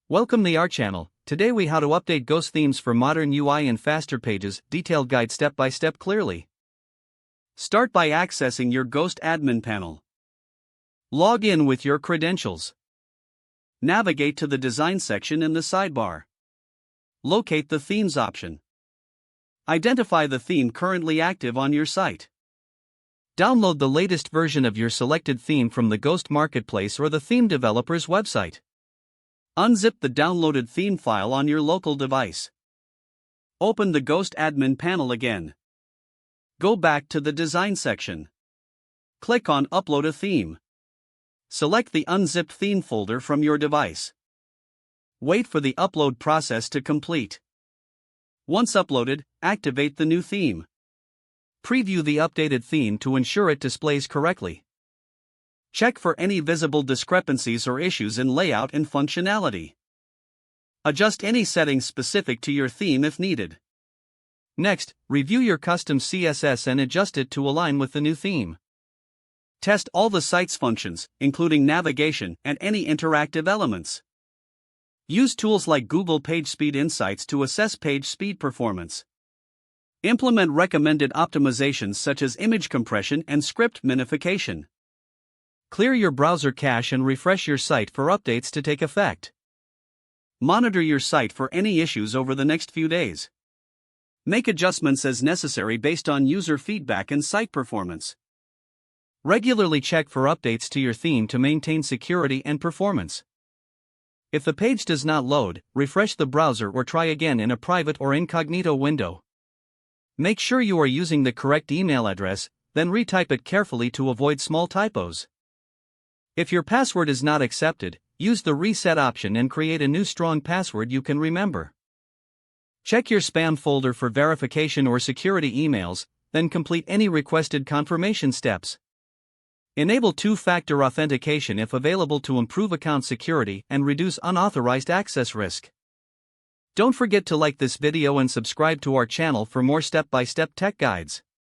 Welcome to our channel. Today we how to update Ghost themes for modern UI and faster pages, detailed guide step by step clearly. Start by accessing your Ghost admin panel. Log in with your credentials. Navigate to the design section in the sidebar. Locate the themes option. Identify the theme currently active on your site. Download the latest version of your selected theme from the Ghost Marketplace or the theme developer's website. Unzip the downloaded theme file on your local device. Open the Ghost admin panel again. Go back to the design section. Click on Upload a theme. Select the unzipped theme folder from your device. Wait for the upload process to complete. Once uploaded, activate the new theme. Preview the updated theme to ensure it displays correctly. Check for any visible discrepancies or issues in layout and functionality. Adjust any settings specific to your theme if needed. Next, review your custom CSS and adjust it to align with the new theme. Test all the site's functions, including navigation and any interactive elements. Use tools like Google PageSpeed Insights to assess page speed performance. Implement recommended optimizations such as image compression and script minification. Clear your browser cache and refresh your site for updates to take effect. Monitor your site for any issues over the next few days. Make adjustments as necessary based on user feedback and site performance. Regularly check for updates to your theme to maintain security and performance. If the page does not load, refresh the browser or try again in a private or incognito window. Make sure you are using the correct email address, then retype it carefully to avoid small typos. If your password is not accepted, use the reset option and create a new strong password you can remember. Check your spam folder for verification or security emails, then complete any requested confirmation steps. Enable two-factor authentication if available to improve account security and reduce unauthorized access risk. Don't forget to like this video and subscribe to our channel for more step-by-step tech guides.